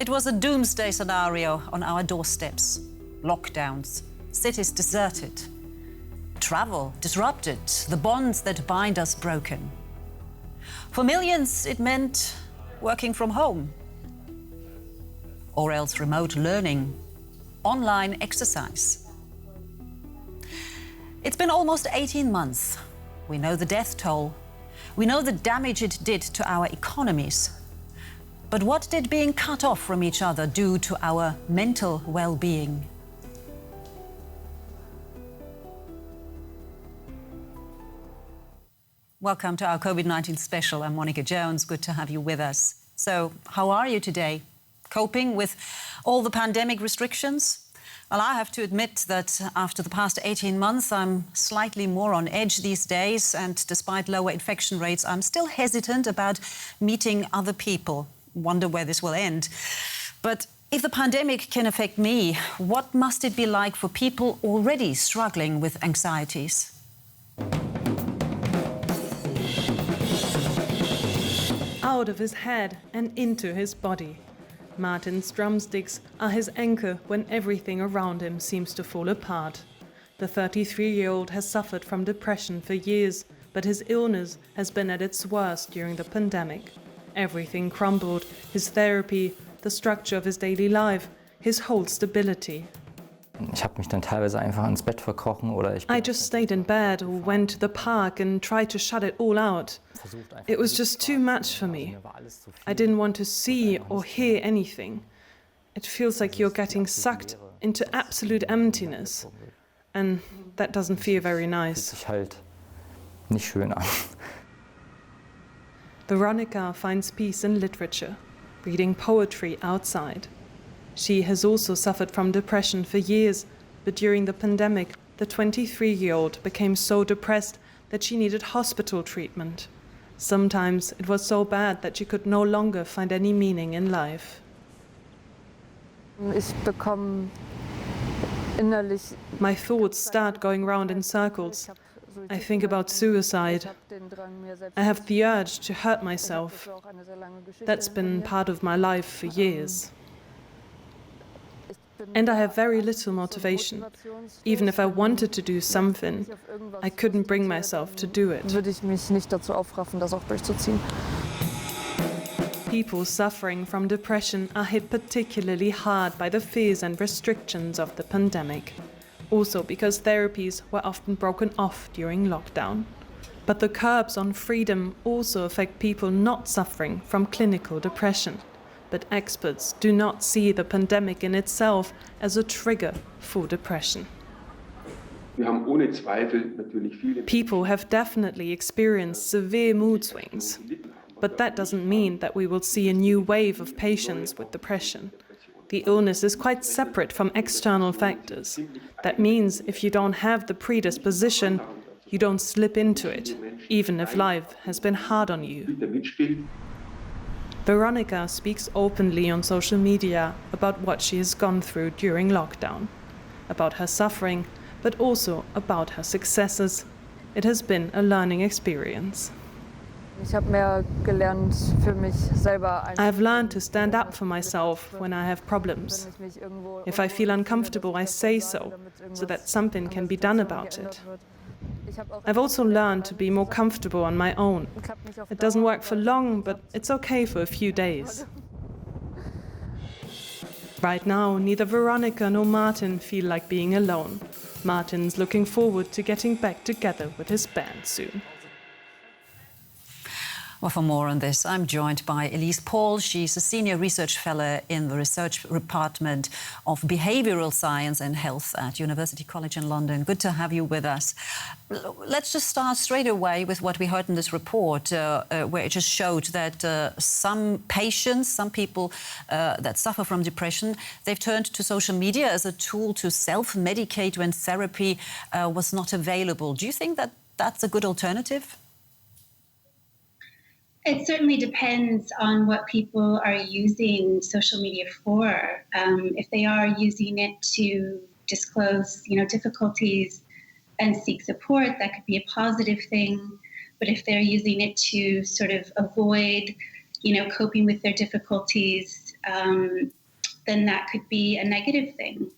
It was a doomsday scenario on our doorsteps. Lockdowns, cities deserted, travel disrupted, the bonds that bind us broken. For millions, it meant working from home, or else remote learning, online exercise. It's been almost 18 months. We know the death toll. We know the damage it did to our economies. But what did being cut off from each other do to our mental well-being? Welcome to our COVID-19 special. I'm Monica Jones. Good to have you with us. So, how are you today? Coping with all the pandemic restrictions? Well, I have to admit that after the past 18 months, I'm slightly more on edge these days, and despite lower infection rates, I'm still hesitant about meeting other people. Wonder where this will end. But if the pandemic can affect me, what must it be like for people already struggling with anxieties? Out of his head and into his body. Martin's drumsticks are his anchor when everything around him seems to fall apart. The 33-year-old has suffered from depression for years, but his illness has been at its worst during the pandemic. Everything crumbled: his therapy, the structure of his daily life, his whole stability. I just stayed in bed or went to the park and tried to shut it all out. It was just too much for me. I didn't want to see or hear anything. It feels like you're getting sucked into absolute emptiness. And that doesn't feel very nice. Veronica finds peace in literature, reading poetry outside. She has also suffered from depression for years, but during the pandemic, the 23-year-old became so depressed that she needed hospital treatment. Sometimes it was so bad that she could no longer find any meaning in life. My thoughts start going round in circles. I think about suicide. I have the urge to hurt myself. That's been part of my life for years. And I have very little motivation. Even if I wanted to do something, I couldn't bring myself to do it. People suffering from depression are hit particularly hard by the fears and restrictions of the pandemic. Also because therapies were often broken off during lockdown. But the curbs on freedom also affect people not suffering from clinical depression. But experts do not see the pandemic in itself as a trigger for depression. People have definitely experienced severe mood swings, but that doesn't mean that we will see a new wave of patients with depression. The illness is quite separate from external factors. That means if you don't have the predisposition, you don't slip into it, even if life has been hard on you. Veronica speaks openly on social media about what she has gone through during lockdown, about her suffering, but also about her successes. It has been a learning experience. I have learned to stand up for myself when I have problems. If I feel uncomfortable, I say so that something can be done about it. I've also learned to be more comfortable on my own. It doesn't work for long, but it's okay for a few days. Right now, neither Veronica nor Martin feel like being alone. Martin's looking forward to getting back together with his band soon. Well, for more on this, I'm joined by Elise Paul. She's a senior research fellow in the research department of behavioral science and health at University College in London. Good to have you with us. Let's just start straight away with what we heard in this report, where it just showed that some patients, some people that suffer from depression, they've turned to social media as a tool to self-medicate when therapy was not available. Do you think that that's a good alternative? It certainly depends on what people are using social media for. If they are using it to disclose, difficulties and seek support, that could be a positive thing. But if they're using it to sort of avoid, coping with their difficulties then that could be a negative thing.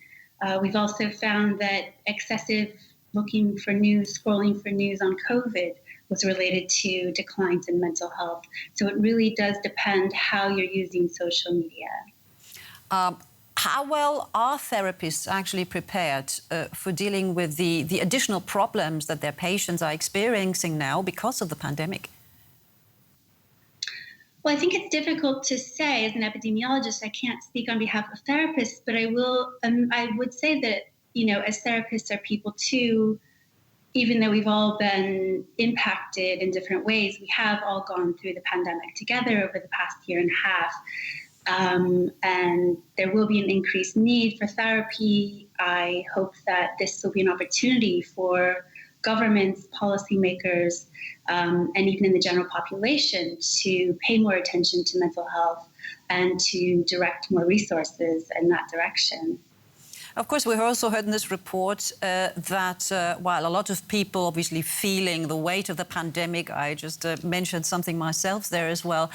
We've also found that excessive looking for news, scrolling for news on COVID was related to declines in mental health. So it really does depend how you're using social media. How well are therapists actually prepared for dealing with the additional problems that their patients are experiencing now because of the pandemic? Well, I think it's difficult to say. As an epidemiologist, I can't speak on behalf of therapists, but I would say that, as therapists are people too, even though we've all been impacted in different ways, we have all gone through the pandemic together over the past year and a half. And there will be an increased need for therapy. I hope that this will be an opportunity for governments, policymakers, and even in the general population to pay more attention to mental health and to direct more resources in that direction. Of course, we've also heard in this report that while a lot of people obviously feeling the weight of the pandemic, I just mentioned something myself there as well,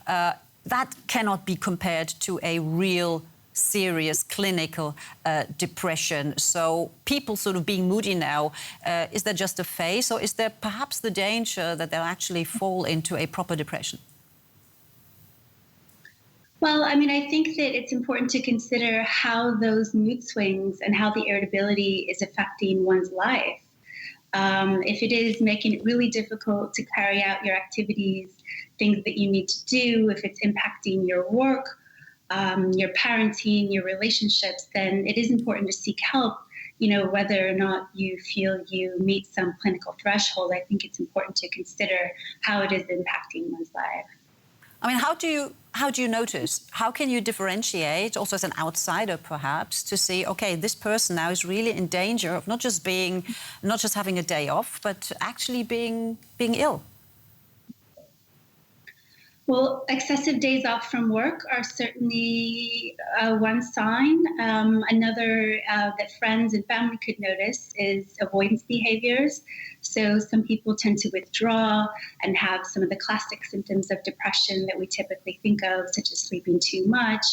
that cannot be compared to a real serious clinical depression. So people sort of being moody now, is that just a phase, or is there perhaps the danger that they'll actually fall into a proper depression? Well, I think that it's important to consider how those mood swings and how the irritability is affecting one's life. If it is making it really difficult to carry out your activities, things that you need to do, if it's impacting your work, your parenting, your relationships, then it is important to seek help. Whether or not you feel you meet some clinical threshold, I think it's important to consider how it is impacting one's life. How do you notice? How can you differentiate, also as an outsider perhaps, to see, okay, this person now is really in danger of not just having a day off, but actually being ill? Well, excessive days off from work are certainly one sign. Another that friends and family could notice is avoidance behaviors. So some people tend to withdraw and have some of the classic symptoms of depression that we typically think of, such as sleeping too much,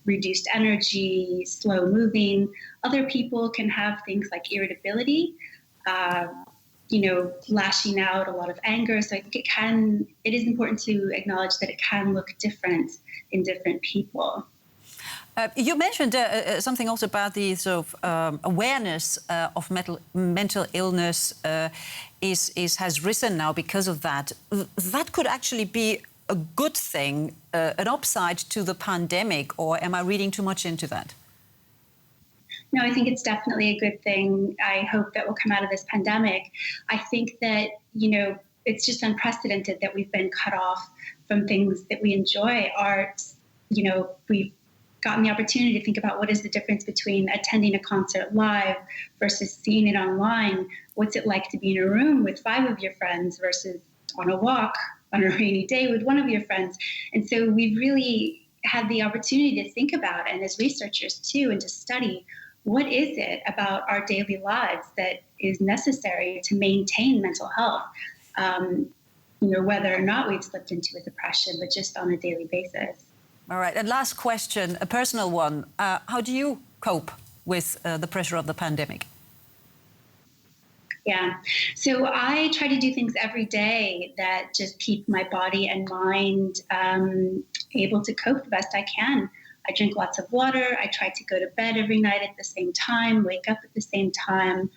reduced energy, slow moving. Other people can have things like irritability, lashing out, a lot of anger. So I think it is important to acknowledge that it can look different in different people. You mentioned something also about the sort of awareness of mental illness has risen now because of that. That could actually be a good thing, an upside to the pandemic, or am I reading too much into that? No, I think it's definitely a good thing. I hope that will come out of this pandemic. I think that, it's just unprecedented that we've been cut off from things that we enjoy. Art, we've gotten the opportunity to think about what is the difference between attending a concert live versus seeing it online. What's it like to be in a room with 5 of your friends versus on a walk on a rainy day with 1 of your friends? And so we've really had the opportunity to think about, and as researchers too, and to study, what is it about our daily lives that is necessary to maintain mental health, whether or not we've slipped into a depression, but just on a daily basis. All right. And last question, a personal one. How do you cope with the pressure of the pandemic? Yeah. So I try to do things every day that just keep my body and mind able to cope the best I can. I drink lots of water. I try to go to bed every night at the same time, wake up at the same time.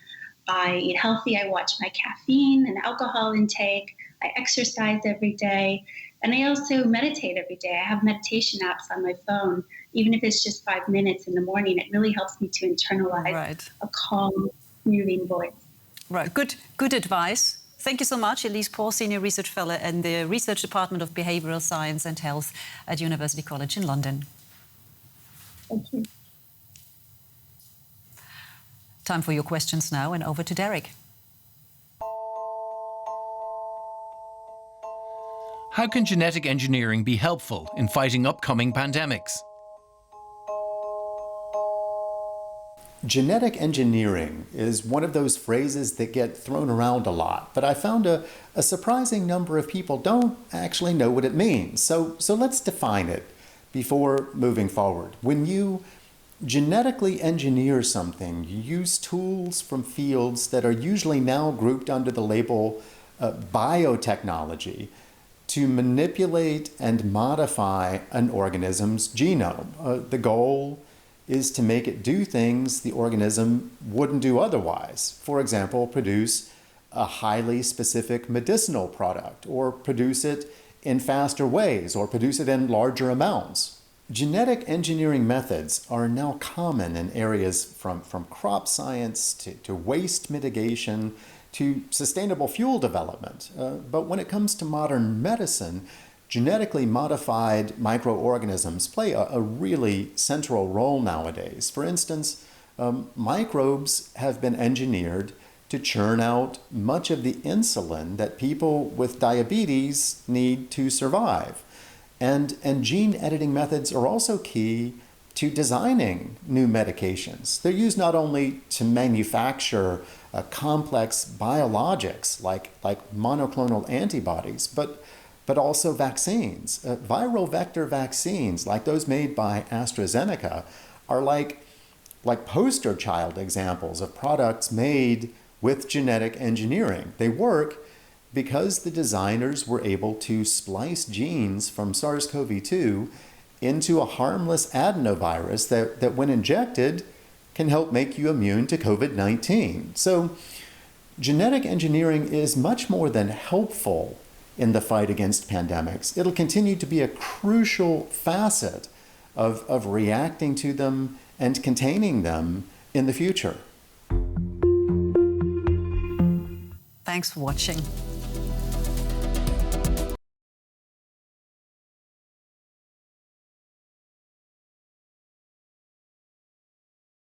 I eat healthy. I watch my caffeine and alcohol intake. I exercise every day. And I also meditate every day. I have meditation apps on my phone. Even if it's just 5 minutes in the morning, it really helps me to internalize a calm, soothing voice. Right. Good advice. Thank you so much, Elise Paul, Senior Research Fellow in the Research Department of Behavioural Science and Health at University College in London. Thank you. Time for your questions now, and over to Derek. How can genetic engineering be helpful in fighting upcoming pandemics? Genetic engineering is one of those phrases that get thrown around a lot, but I found a surprising number of people don't actually know what it means. So let's define it. before moving forward. When you genetically engineer something, you use tools from fields that are usually now grouped under the label biotechnology to manipulate and modify an organism's genome. The goal is to make it do things the organism wouldn't do otherwise. For example, produce a highly specific medicinal product, or produce it in faster ways, or produce it in larger amounts. Genetic engineering methods are now common in areas from crop science to waste mitigation to sustainable fuel development. But when it comes to modern medicine, genetically modified microorganisms play a really central role nowadays. For instance, microbes have been engineered to churn out much of the insulin that people with diabetes need to survive. And gene editing methods are also key to designing new medications. They're used not only to manufacture complex biologics like monoclonal antibodies, but also vaccines. Viral vector vaccines, like those made by AstraZeneca, are like poster child examples of products made with genetic engineering. They work because the designers were able to splice genes from SARS-CoV-2 into a harmless adenovirus that when injected can help make you immune to COVID-19. So genetic engineering is much more than helpful in the fight against pandemics. It'll continue to be a crucial facet of reacting to them and containing them in the future. Thanks for watching.